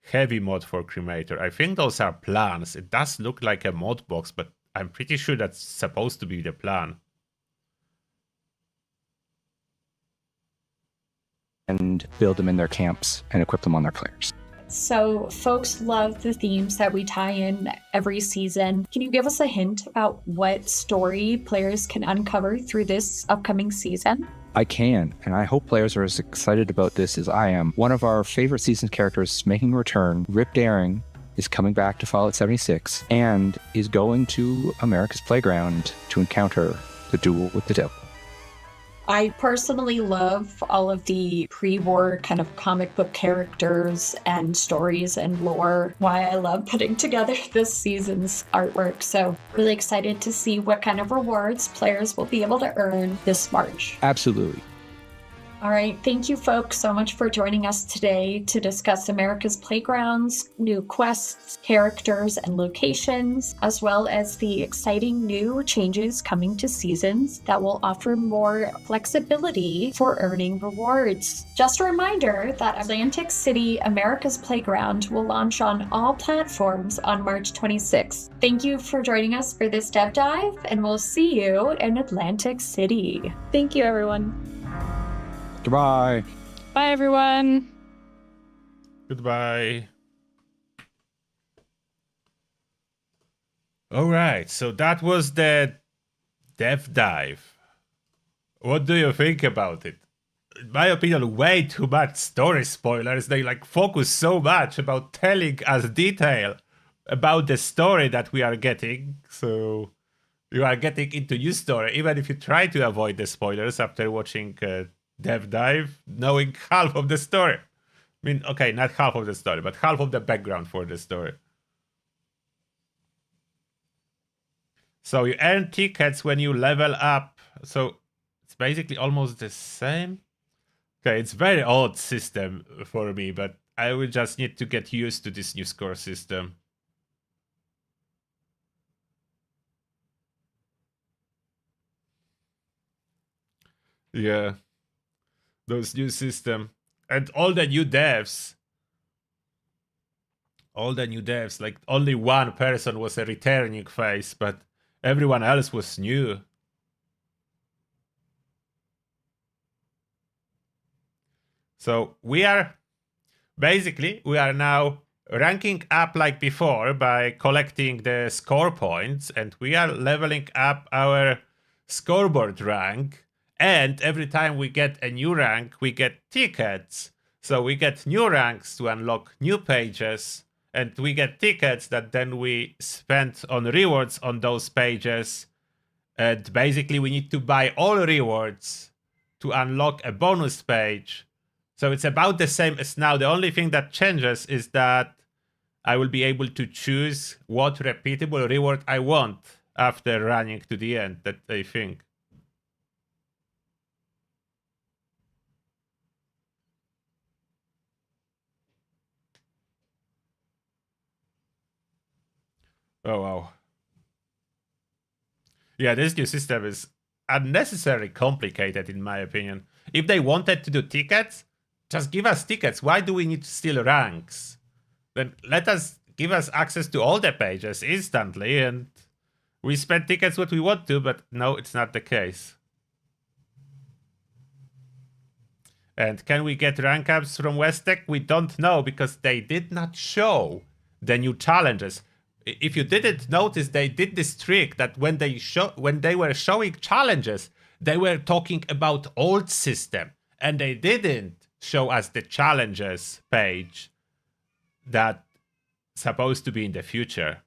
Heavy mod for Cremator. I think those are plans. It does look like a mod box, but I'm pretty sure that's supposed to be the plan. And build them in their camps and equip them on their players. So folks love the themes that we tie in every season. Can you give us a hint about what story players can uncover through this upcoming season? I can, and I hope players are as excited about this as I am. One of our favorite season characters is making a return. Rip Daring is coming back to Fallout 76 and is going to America's Playground to encounter the duel with the devil. I personally love all of the pre-war kind of comic book characters and stories and lore. Why I love putting together this season's artwork. So really excited to see what kind of rewards players will be able to earn this March. Absolutely. All right. Thank you, folks, so much for joining us today to discuss America's Playgrounds, new quests, characters, and locations, as well as the exciting new changes coming to seasons that will offer more flexibility for earning rewards. Just a reminder that Atlantic City America's Playground will launch on all platforms on March 26th. Thank you for joining us for this dev dive, and we'll see you in Atlantic City. Thank you, everyone. Goodbye. Bye, everyone. Goodbye. All right, so that was the dev dive. What do you think about it? In my opinion, way too much story spoilers. They focus so much about telling us detail about the story that we are getting. So you are getting into new story, even if you try to avoid the spoilers after watching dev dive, knowing half of the story. I mean, okay, not half of the story, but half of the background for the story. So you earn tickets when you level up. So it's basically almost the same. Okay, it's very odd system for me, but I will just need to get used to this new score system. Yeah. Those new system. And all the new devs, like only one person was a returning face, but everyone else was new. So we are now ranking up like before by collecting the score points, and we are leveling up our scoreboard rank. And every time we get a new rank, we get tickets. So we get new ranks to unlock new pages, and we get tickets that then we spend on rewards on those pages. And basically we need to buy all rewards to unlock a bonus page. So it's about the same as now. The only thing that changes is that I will be able to choose what repeatable reward I want after running to the end, that I think. Oh, wow. Yeah, this new system is unnecessarily complicated, in my opinion. If they wanted to do tickets, just give us tickets. Why do we need to steal ranks? Then give us access to all the pages instantly, and we spend tickets what we want to, but no, it's not the case. And can we get rank ups from Westec? We don't know, because they did not show the new challenges. If you didn't notice, they did this trick that when they were showing challenges, they were talking about old system, and they didn't show us the challenges page that supposed to be in the future.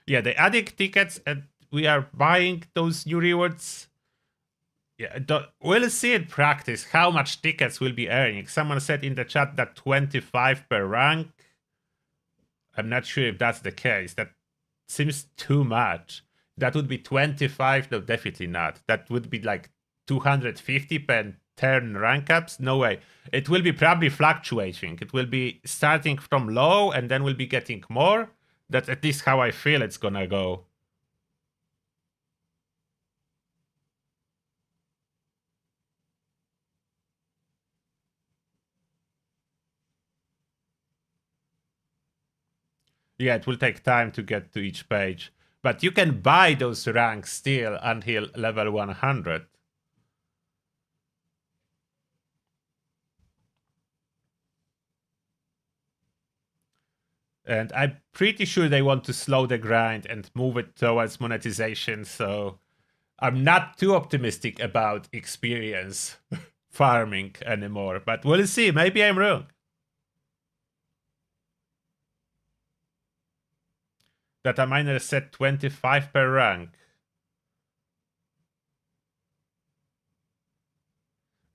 Yeah, they adding tickets, and we are buying those new rewards. Yeah, we'll see in practice how much tickets we'll be earning. Someone said in the chat that 25 per rank. I'm not sure if that's the case. That seems too much. That would be 25. No, definitely not. That would be like 250 per turn rank ups. No way. It will be probably fluctuating. It will be starting from low and then we'll be getting more. That's at least how I feel it's gonna go. Yeah, it will take time to get to each page. But you can buy those ranks still until level 100. And I'm pretty sure they want to slow the grind and move it towards monetization, so I'm not too optimistic about experience farming anymore. But we'll see, maybe I'm wrong. Data miner set 25 per rank.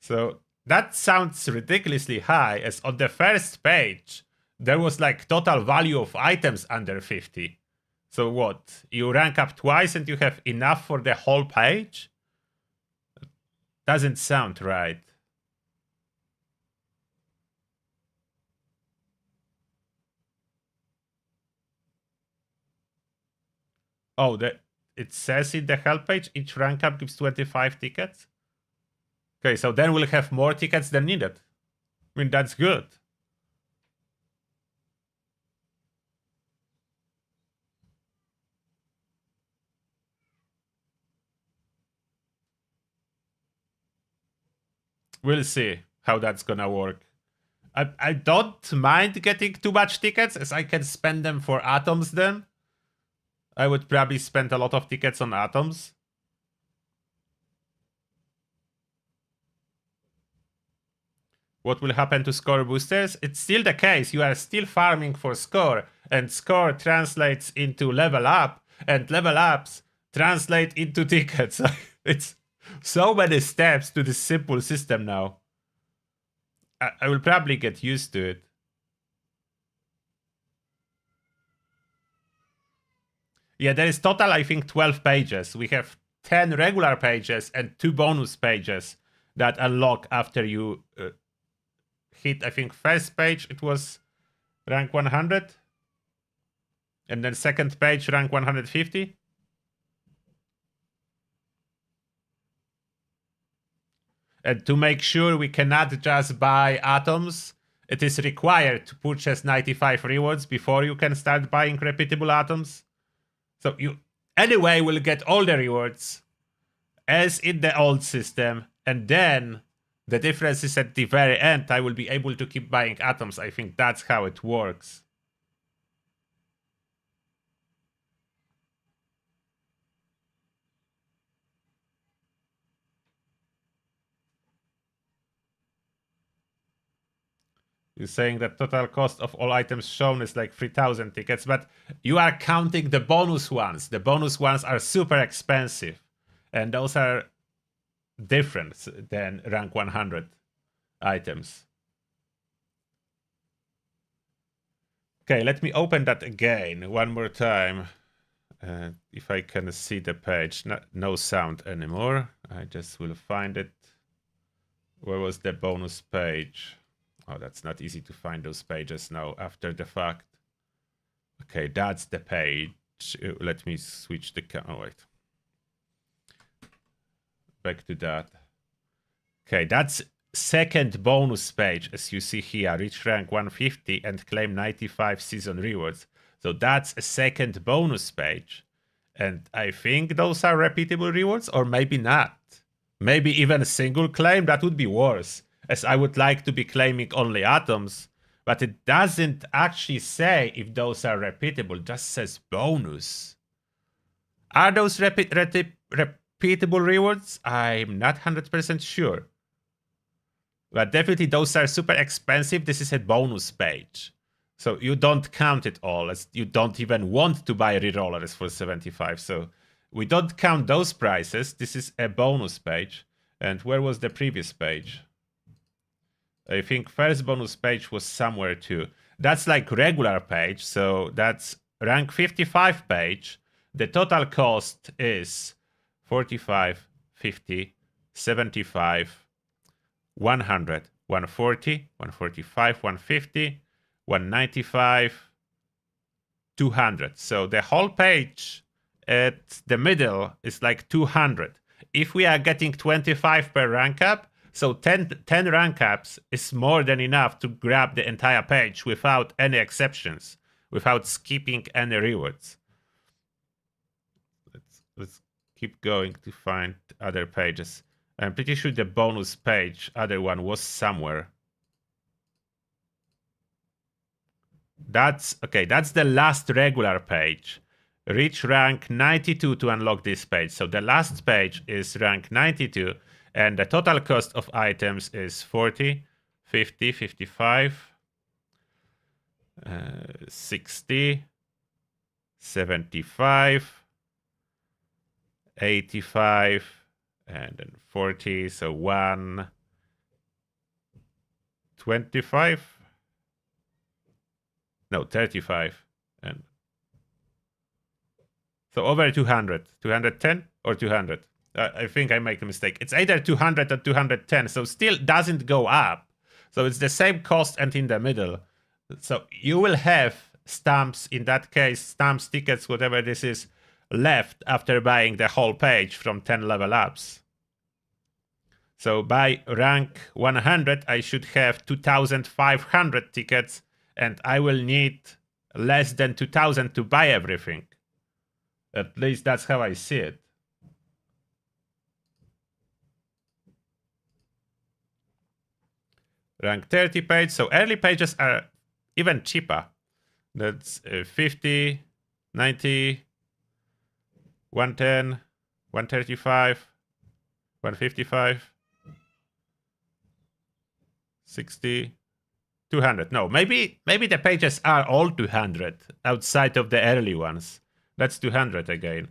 So that sounds ridiculously high, as on the first page, there was like total value of items under 50. So what? You rank up twice and you have enough for the whole page? Doesn't sound right. Oh, it says in the help page, each rank up gives 25 tickets? Okay, so then we'll have more tickets than needed. I mean, that's good. We'll see how that's gonna work. I don't mind getting too much tickets, as I can spend them for atoms then. I would probably spend a lot of tickets on atoms. What will happen to score boosters? It's still the case. You are still farming for score, and score translates into level up, and level ups translate into tickets. It's so many steps to this simple system now. I will probably get used to it. Yeah, there is total, I think, 12 pages. We have 10 regular pages and 2 bonus pages that unlock after you hit, I think, first page, it was rank 100. And then second page, rank 150. And to make sure we cannot just buy atoms, it is required to purchase 95 rewards before you can start buying repeatable atoms. So you anyway will get all the rewards as in the old system, and then the difference is at the very end I will be able to keep buying atoms. I think that's how it works. You're saying that total cost of all items shown is like 3,000 tickets, but you are counting the bonus ones. The bonus ones are super expensive, and those are different than rank 100 items. Okay, let me open that again one more time. If I can see the page. No sound anymore. I just will find it. Where was the bonus page? Oh, that's not easy to find those pages now after the fact. Okay, that's the page. Let me switch the... Oh, wait. Back to that. Okay, that's second bonus page, as you see here. Reach rank 150 and claim 95 season rewards. So that's a second bonus page. And I think those are repeatable rewards, or maybe not. Maybe even a single claim, that would be worse, as I would like to be claiming only atoms. But it doesn't actually say if those are repeatable, it just says bonus. Are those repeatable rewards? I'm not 100% sure. But definitely those are super expensive. This is a bonus page. So you don't count it all, as you don't even want to buy rerollers for 75. So we don't count those prices. This is a bonus page. And where was the previous page? I think first bonus page was somewhere too. That's like regular page. So that's rank 55 page. The total cost is 45, 50, 75, 100, 140, 145, 150, 195, 200. So the whole page at the middle is like 200. If we are getting 25 per rank up, so 10 rank ups is more than enough to grab the entire page without any exceptions, without skipping any rewards. Let's keep going to find other pages. I'm pretty sure the bonus page, other one, was somewhere. That's okay. That's the last regular page. Reach rank 92 to unlock this page. So the last page is rank 92, and the total cost of items is 40, 50, 55, 60, 75, 85, and then 40. So 1, 25. No, 35. And so over 200. 210 or 200? I think I make a mistake. It's either 200 or 210, so still doesn't go up. So it's the same cost and in the middle. So you will have stamps, in that case, stamps, tickets, whatever this is, left after buying the whole page from 10 level ups. So by rank 100, I should have 2,500 tickets, and I will need less than 2,000 to buy everything. At least that's how I see it. Rank 30 page, so early pages are even cheaper. That's 50, 90, 110, 135, 155, 60, 200. No, maybe the pages are all 200 outside of the early ones. That's 200 again.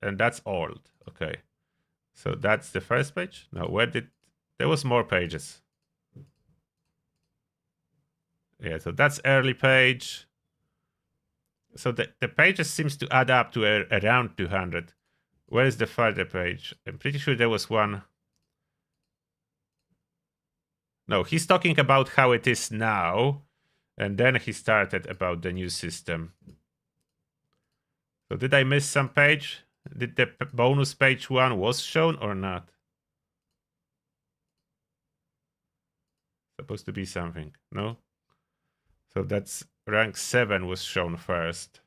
And that's old. Okay. So that's the first page. No, there was more pages. Yeah, so that's early page. So the pages seems to add up to around 200. Where is the further page? I'm pretty sure there was one. No, he's talking about how it is now. And then he started about the new system. So did I miss some page? Did the bonus page 1 was shown or not? Supposed to be something, no? So that's rank 7 was shown first.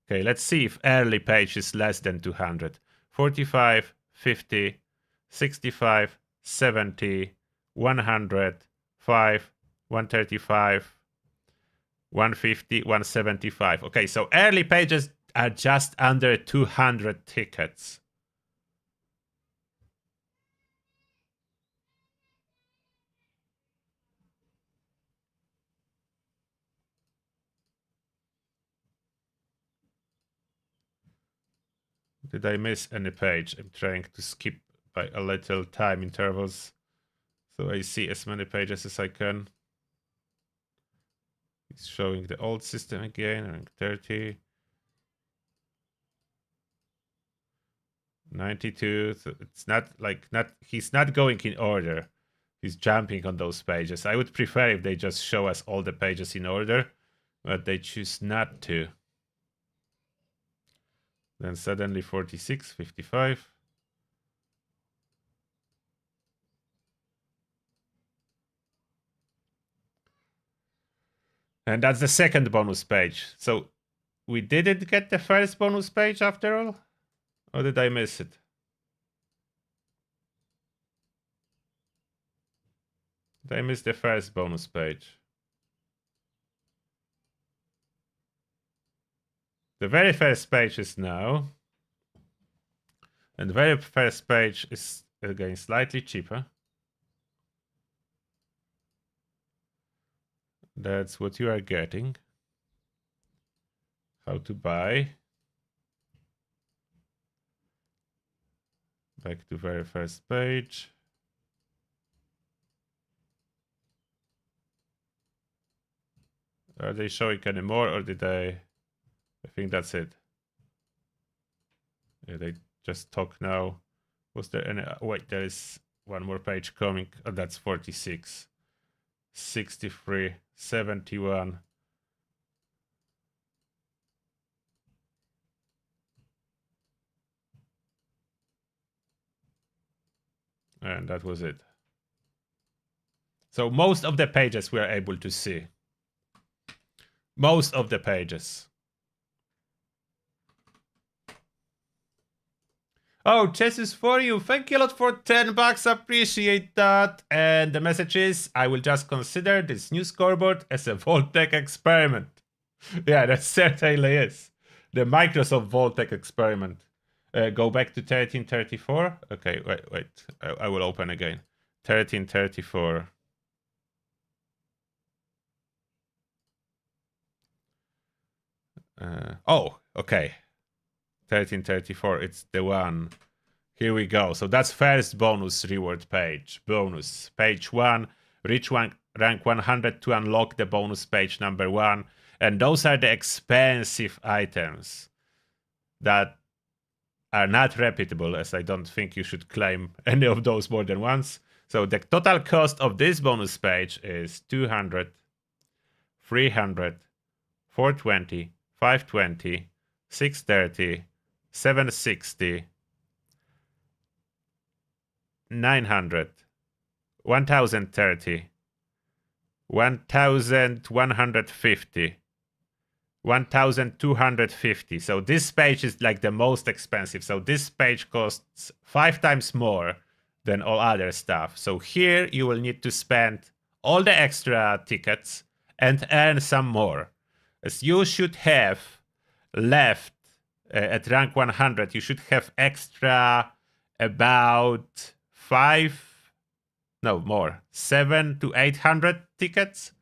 Okay, let's see if early page is less than 200. 45, 50, 65, 70, 100, 5, 135, 150, 175. Okay, so early pages are just under 200 tickets. Did I miss any page? I'm trying to skip by a little time intervals so I see as many pages as I can. It's showing the old system again, rank 30. 92. So it's he's not going in order. He's jumping on those pages. I would prefer if they just show us all the pages in order, but they choose not to. Then suddenly 46, 55. And that's the second bonus page. So we didn't get the first bonus page after all? Or did I miss it? Did I miss the first bonus page? The very first page is now. And the very first page is again slightly cheaper. That's what you are getting. How to buy. Back to very first page. Are they showing any more or did I think that's it. Yeah, they just talk now. Was there any? Wait, there is one more page coming. Oh, that's 46. 63, 71. And that was it. So most of the pages we are able to see. Most of the pages. Oh, chess is for you. Thank you a lot for $10. Appreciate that. And the message is, I will just consider this new scoreboard as a Vault-Tec experiment. Yeah, that certainly is. The Microsoft Vault-Tec experiment. Go back to 1334. Okay, wait. I will open again. 1334. Oh, okay. 1334, it's the one. Here we go. So that's first bonus reward page. Bonus. Page 1. Reach rank 100 to unlock the bonus page number 1. And those are the expensive items that are not repeatable, as I don't think you should claim any of those more than once. So the total cost of this bonus page is 200, 300, 420, 520, 630, 760, 900, 1030, 1150, 1250. So this page is like the most expensive. So this page costs 5 times more than all other stuff. So here you will need to spend all the extra tickets and earn some more. As you should have left at rank 100, you should have extra about 7 to 800 tickets.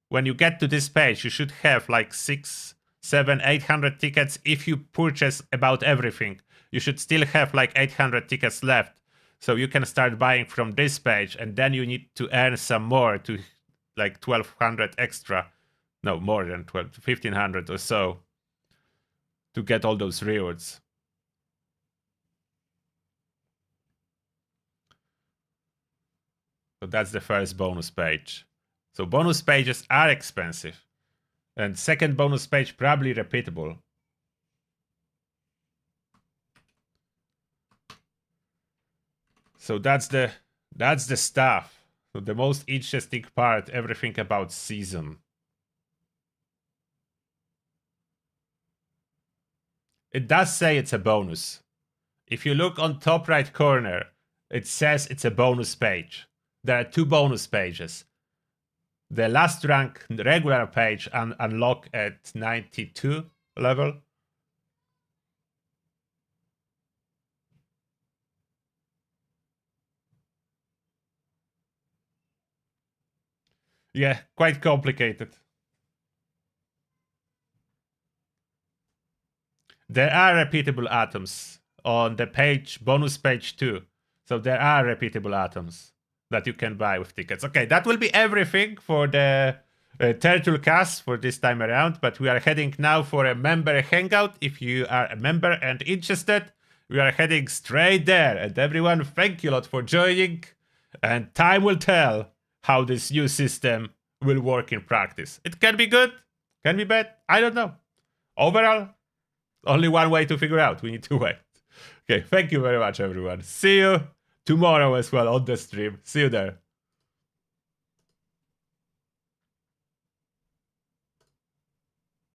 When you get to this page, you should have like 6, 7, 800 tickets. If you purchase about everything, you should still have like 800 tickets left. So you can start buying from this page, and then you need to earn some more to like 1200 extra. No, more than 1500 or so to get all those rewards. So that's the first bonus page. So bonus pages are expensive. And second bonus page probably repeatable. So that's the stuff. So the most interesting part, everything about season. It does say it's a bonus. If you look on top right corner, it says it's a bonus page. There are 2 bonus pages. The last rank regular page unlock at 92 level. Yeah, quite complicated. There are repeatable atoms on the page, bonus page 2. So there are repeatable atoms that you can buy with tickets. Okay, that will be everything for the Turtlecast for this time around. But we are heading now for a member hangout. If you are a member and interested, we are heading straight there. And everyone, thank you a lot for joining. And time will tell how this new system will work in practice. It can be good, can be bad, I don't know. Overall, only one way to figure out. We need to wait. Okay, thank you very much, everyone. See you tomorrow as well on the stream. See you there.